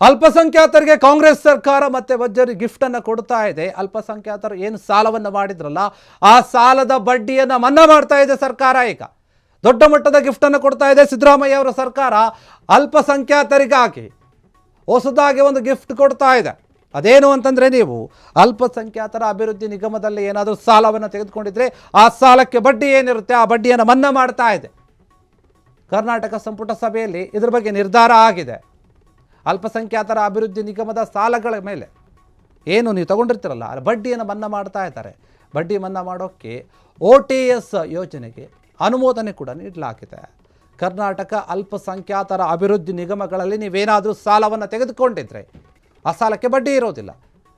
ಅಲ್ಪಸಂಖ್ಯಾತರಿಗೆ ಕಾಂಗ್ರೆಸ್ ಸರ್ಕಾರ ಮತ್ತೆ ಭರ್ಜರಿ ಗಿಫ್ಟ್ ಅನ್ನು ಕೊಡ್ತಾ ಇದೆ. ಅಲ್ಪಸಂಖ್ಯಾತರು ಏನು ಸಾಲವನ್ನು ಮಾಡಿದ್ರಲ್ಲ ಆ ಸಾಲದ ಬಡ್ಡಿಯನ್ನು ಮನ್ನಾ ಮಾಡ್ತಾ ಇದೆ ಸರ್ಕಾರ. ಈಗ ದೊಡ್ಡ ಮಟ್ಟದ ಗಿಫ್ಟ್ ಅನ್ನು ಕೊಡ್ತಾ ಇದೆ ಸಿದ್ದರಾಮಯ್ಯ ಅವರ ಸರ್ಕಾರ. ಅಲ್ಪಸಂಖ್ಯಾತರಿಗಾಗಿ ಹೊಸದಾಗಿ ಒಂದು ಗಿಫ್ಟ್ ಕೊಡ್ತಾ ಇದೆ. ಅದೇನು ಅಂತಂದರೆ, ನೀವು ಅಲ್ಪಸಂಖ್ಯಾತರ ಅಭಿವೃದ್ಧಿ ನಿಗಮದಲ್ಲಿ ಏನಾದರೂ ಸಾಲವನ್ನು ತೆಗೆದುಕೊಂಡಿದ್ರೆ ಆ ಸಾಲಕ್ಕೆ ಬಡ್ಡಿ ಏನಿರುತ್ತೆ ಆ ಬಡ್ಡಿಯನ್ನು ಮನ್ನಾ ಮಾಡ್ತಾ ಇದೆ. ಕರ್ನಾಟಕ ಸಂಪುಟ ಸಭೆಯಲ್ಲಿ ಇದ್ರ ಬಗ್ಗೆ ನಿರ್ಧಾರ ಆಗಿದೆ. ಅಲ್ಪಸಂಖ್ಯಾತರ ಅಭಿವೃದ್ಧಿ ನಿಗಮದ ಸಾಲಗಳ ಮೇಲೆ ಏನು ನೀವು ತಗೊಂಡಿರ್ತೀರಲ್ಲ ಆ ಬಡ್ಡಿಯನ್ನು ಮನ್ನಾ ಮಾಡ್ತಾ ಇದ್ದಾರೆ. ಬಡ್ಡಿ ಮನ್ನಾ ಮಾಡೋಕ್ಕೆ OTS ಯೋಜನೆಗೆ ಅನುಮೋದನೆ ಕೂಡ ನೀಡಲಾಗಿದೆ. ಕರ್ನಾಟಕ ಅಲ್ಪಸಂಖ್ಯಾತರ ಅಭಿವೃದ್ಧಿ ನಿಗಮಗಳಲ್ಲಿ ನೀವೇನಾದರೂ ಸಾಲವನ್ನು ತೆಗೆದುಕೊಂಡಿದ್ರೆ ಆ ಸಾಲಕ್ಕೆ ಬಡ್ಡಿ ಇರೋದಿಲ್ಲ.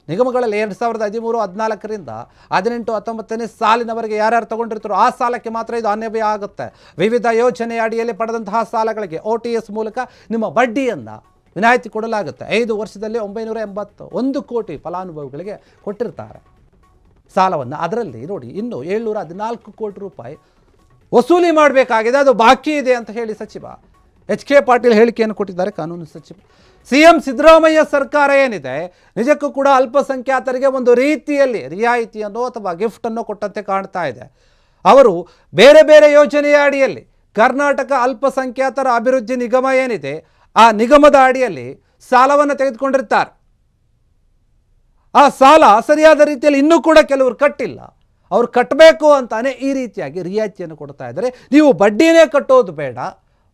ನಿಗಮಗಳಲ್ಲಿ 2013-14ರಿಂದ 18-19ನೇ ಸಾಲಿನವರೆಗೆ ಯಾರ್ಯಾರು ತಗೊಂಡಿರ್ತಾರೋ ಆ ಸಾಲಕ್ಕೆ ಮಾತ್ರ ಇದು ಅನ್ವಯ ಆಗುತ್ತೆ. ವಿವಿಧ ಯೋಜನೆಯ ಅಡಿಯಲ್ಲಿ ಪಡೆದಂತಹ ಸಾಲಗಳಿಗೆ OTS ಮೂಲಕ ನಿಮ್ಮ ಬಡ್ಡಿಯನ್ನು ವಿನಾಯಿತಿ ಕೊಡಲಾಗುತ್ತೆ. 5 ವರ್ಷದಲ್ಲಿ 981 ಕೋಟಿ ಫಲಾನುಭವಿಗಳಿಗೆ ಕೊಟ್ಟಿರ್ತಾರೆ ಸಾಲವನ್ನು. ಅದರಲ್ಲಿ ನೋಡಿ ಇನ್ನೂ 714 ಕೋಟಿ ರೂಪಾಯಿ ವಸೂಲಿ ಮಾಡಬೇಕಾಗಿದೆ, ಅದು ಬಾಕಿ ಇದೆ ಅಂತ ಹೇಳಿ ಸಚಿವ HK ಪಾಟೀಲ್ ಹೇಳಿಕೆಯನ್ನು ಕೊಟ್ಟಿದ್ದಾರೆ. ಕಾನೂನು ಸಚಿವ CM ಸಿದ್ದರಾಮಯ್ಯ ಸರ್ಕಾರ ಏನಿದೆ ನಿಜಕ್ಕೂ ಕೂಡ ಅಲ್ಪಸಂಖ್ಯಾತರಿಗೆ ಒಂದು ರೀತಿಯಲ್ಲಿ ರಿಯಾಯಿತಿಯನ್ನು ಅಥವಾ ಗಿಫ್ಟನ್ನು ಕೊಟ್ಟಂತೆ ಕಾಣ್ತಾ ಇದೆ. ಅವರು ಬೇರೆ ಬೇರೆ ಯೋಜನೆಯ ಅಡಿಯಲ್ಲಿ ಕರ್ನಾಟಕ ಅಲ್ಪಸಂಖ್ಯಾತರ ಅಭಿವೃದ್ಧಿ ನಿಗಮ ಏನಿದೆ ಆ ನಿಗಮದ ಅಡಿಯಲ್ಲಿ ಸಾಲವನ್ನು ತೆಗೆದುಕೊಂಡಿರ್ತಾರೆ. ಆ ಸಾಲ ಸರಿಯಾದ ರೀತಿಯಲ್ಲಿ ಇನ್ನೂ ಕೂಡ ಕೆಲವರು ಕಟ್ಟಿಲ್ಲ, ಅವ್ರು ಕಟ್ಟಬೇಕು ಅಂತಾನೆ ಈ ರೀತಿಯಾಗಿ ರಿಯಾಯಿತಿಯನ್ನು ಕೊಡ್ತಾ ಇದ್ದಾರೆ. ನೀವು ಬಡ್ಡಿನೇ ಕಟ್ಟೋದು ಬೇಡ,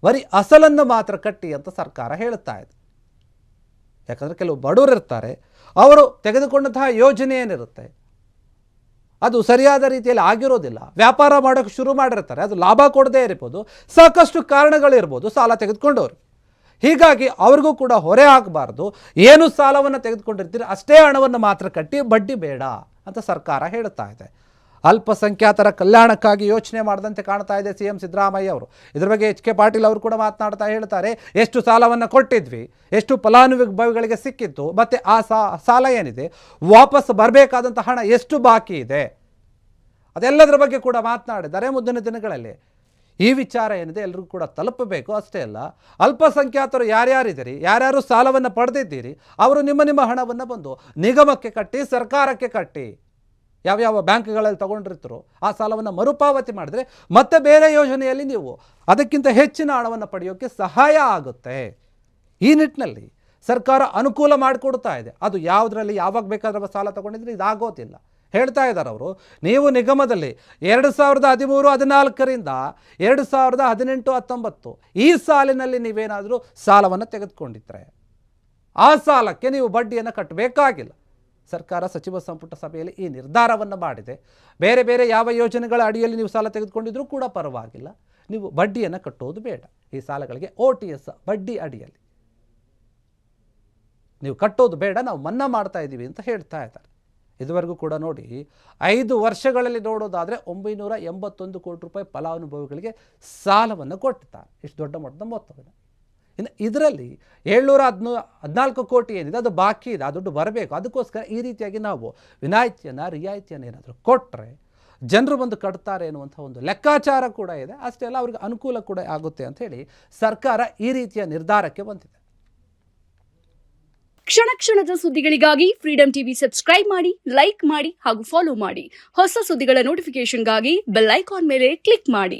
ಬರೀ ಅಸಲನ್ನು ಮಾತ್ರ ಕಟ್ಟಿ ಅಂತ ಸರ್ಕಾರ ಹೇಳುತ್ತಾ ಇದೆ. ಯಾಕಂದರೆ ಕೆಲವು ಬಡವರು ಇರ್ತಾರೆ, ಅವರು ತೆಗೆದುಕೊಂಡಂತಹ ಯೋಜನೆ ಏನಿರುತ್ತೆ ಅದು ಸರಿಯಾದ ರೀತಿಯಲ್ಲಿ ಆಗಿರೋದಿಲ್ಲ. ವ್ಯಾಪಾರ ಮಾಡೋಕ್ಕೆ ಶುರು ಮಾಡಿರ್ತಾರೆ, ಅದು ಲಾಭ ಕೊಡದೇ ಇರ್ಬೋದು, ಸಾಕಷ್ಟು ಕಾರಣಗಳಿರ್ಬೋದು ಸಾಲ ತೆಗೆದುಕೊಂಡವರು. ಹೀಗಾಗಿ ಅವ್ರಿಗೂ ಕೂಡ ಹೊರೆ ಆಗಬಾರ್ದು. ಏನು ಸಾಲವನ್ನು ತೆಗೆದುಕೊಂಡಿರ್ತೀರಿ ಅಷ್ಟೇ ಹಣವನ್ನು ಮಾತ್ರ ಕಟ್ಟಿ, ಬಡ್ಡಿ ಬೇಡ ಅಂತ ಸರ್ಕಾರ ಹೇಳುತ್ತಾ ಇದೆ. ಅಲ್ಪಸಂಖ್ಯಾತರ ಕಲ್ಯಾಣಕ್ಕಾಗಿ ಯೋಚನೆ ಮಾಡಿದಂತೆ ಕಾಣ್ತಾ ಇದೆ CM ಸಿದ್ದರಾಮಯ್ಯ ಅವರು. ಇದ್ರ ಬಗ್ಗೆ HK ಪಾಟೀಲ್ ಅವರು ಕೂಡ ಮಾತನಾಡ್ತಾ ಹೇಳ್ತಾರೆ, ಎಷ್ಟು ಸಾಲವನ್ನು ಕೊಟ್ಟಿದ್ವಿ, ಎಷ್ಟು ಫಲಾನುಭವಿಗಳಿಗೆ ಸಿಕ್ಕಿತ್ತು, ಮತ್ತು ಆ ಸಾಲ ಏನಿದೆ ವಾಪಸ್ ಬರಬೇಕಾದಂಥ ಹಣ ಎಷ್ಟು ಬಾಕಿ ಇದೆ ಅದೆಲ್ಲದರ ಬಗ್ಗೆ ಕೂಡ ಮಾತನಾಡಿದ್ದಾರೆ. ಮುಂದಿನ ದಿನಗಳಲ್ಲಿ ಈ ವಿಚಾರ ಏನಿದೆ ಎಲ್ರಿಗೂ ಕೂಡ ತಲುಪಬೇಕು. ಅಷ್ಟೇ ಅಲ್ಲ, ಅಲ್ಪಸಂಖ್ಯಾತರು ಯಾರ್ಯಾರಿದ್ದೀರಿ, ಯಾರ್ಯಾರು ಸಾಲವನ್ನು ಪಡೆದಿದ್ದೀರಿ ಅವರು ನಿಮ್ಮ ಹಣವನ್ನು ಬಂದು ನಿಗಮಕ್ಕೆ ಕಟ್ಟಿ, ಸರ್ಕಾರಕ್ಕೆ ಕಟ್ಟಿ, ಯಾವ್ಯಾವ ಬ್ಯಾಂಕ್ಗಳಲ್ಲಿ ತಗೊಂಡಿರ್ತಾರೋ ಆ ಸಾಲವನ್ನು ಮರುಪಾವತಿ ಮಾಡಿದ್ರೆ ಮತ್ತೆ ಬೇರೆ ಯೋಜನೆಯಲ್ಲಿ ನೀವು ಅದಕ್ಕಿಂತ ಹೆಚ್ಚಿನ ಹಣವನ್ನು ಪಡೆಯೋಕ್ಕೆ ಸಹಾಯ ಆಗುತ್ತೆ. ಈ ನಿಟ್ಟಿನಲ್ಲಿ ಸರ್ಕಾರ ಅನುಕೂಲ ಮಾಡಿಕೊಡ್ತಾ ಇದೆ. ಅದು ಯಾವುದರಲ್ಲಿ ಯಾವಾಗ ಬೇಕಾದ್ರೆ ಸಾಲ ತಗೊಂಡಿದ್ರೆ ಇದಾಗೋದಿಲ್ಲ ಹೇಳ್ತಾ ಇದ್ದಾರೆ ಅವರು. ನೀವು ನಿಗಮದಲ್ಲಿ 2013-14ರಿಂದ 2018-19 ಈ ಸಾಲಿನಲ್ಲಿ ನೀವೇನಾದರೂ ಸಾಲವನ್ನು ತೆಗೆದುಕೊಂಡಿದ್ರೆ ಆ ಸಾಲಕ್ಕೆ ನೀವು ಬಡ್ಡಿಯನ್ನು ಕಟ್ಟಬೇಕಾಗಿಲ್ಲ. ಸರ್ಕಾರ ಸಚಿವ ಸಂಪುಟ ಸಭೆಯಲ್ಲಿ ಈ ನಿರ್ಧಾರವನ್ನು ಮಾಡಿದೆ. ಬೇರೆ ಬೇರೆ ಯಾವ ಯೋಜನೆಗಳ ಅಡಿಯಲ್ಲಿ ನೀವು ಸಾಲ ತೆಗೆದುಕೊಂಡಿದ್ರೂ ಕೂಡ ಪರವಾಗಿಲ್ಲ, ನೀವು ಬಡ್ಡಿಯನ್ನು ಕಟ್ಟೋದು ಬೇಡ. ಈ ಸಾಲಗಳಿಗೆ OTS ಬಡ್ಡಿ ಅಡಿಯಲ್ಲಿ ನೀವು ಕಟ್ಟೋದು ಬೇಡ, ನಾವು ಮನ್ನಾ ಮಾಡ್ತಾ ಇದ್ದೀವಿ ಅಂತ ಹೇಳ್ತಾ ಇದ್ದಾರೆ. ಇದುವರೆಗೂ ಕೂಡ ನೋಡಿ 5 ವರ್ಷಗಳಲ್ಲಿ ನೋಡೋದಾದರೆ 981 ಕೋಟಿ ರೂಪಾಯಿ ಫಲಾನುಭವಿಗಳಿಗೆ ಸಾಲವನ್ನು ಕೊಟ್ಟಿದ್ದಾರೆ. ಇಷ್ಟು ದೊಡ್ಡ ಮಟ್ಟದ ಮೊತ್ತವನ್ನು. ಇನ್ನು ಇದರಲ್ಲಿ 714 ಕೋಟಿ ಏನಿದೆ ಅದು ಬಾಕಿ ಇದೆ, ಆ ದುಡ್ಡು ಬರಬೇಕು. ಅದಕ್ಕೋಸ್ಕರ ಈ ರೀತಿಯಾಗಿ ನಾವು ವಿನಾಯಿತಿಯನ್ನು ರಿಯಾಯಿತಿಯನ್ನು ಏನಾದರೂ ಕೊಟ್ಟರೆ ಜನರು ಬಂದು ಕಟ್ತಾರೆ ಎನ್ನುವಂಥ ಒಂದು ಲೆಕ್ಕಾಚಾರ ಕೂಡ ಇದೆ. ಅಷ್ಟೇ ಅಲ್ಲ, ಅವ್ರಿಗೆ ಅನುಕೂಲ ಕೂಡ ಆಗುತ್ತೆ ಅಂತ ಹೇಳಿ ಸರ್ಕಾರ ಈ ರೀತಿಯ ನಿರ್ಧಾರಕ್ಕೆ ಬಂದಿದೆ. ಕ್ಷಣ ಕ್ಷಣದ ಸುದ್ದಿಗಳಿಗಾಗಿ ಫ್ರೀಡಂ ಟಿವಿ ಸಬ್ಸ್ಕ್ರೈಬ್ ಮಾಡಿ, ಲೈಕ್ ಮಾಡಿ ಹಾಗೂ ಫಾಲೋ ಮಾಡಿ. ಹೊಸ ಸುದ್ದಿಗಳ ನೋಟಿಫಿಕೇಶನ್ಗಾಗಿ ಬೆಲ್ ಐಕಾನ್ ಮೇಲೆ ಕ್ಲಿಕ್ ಮಾಡಿ.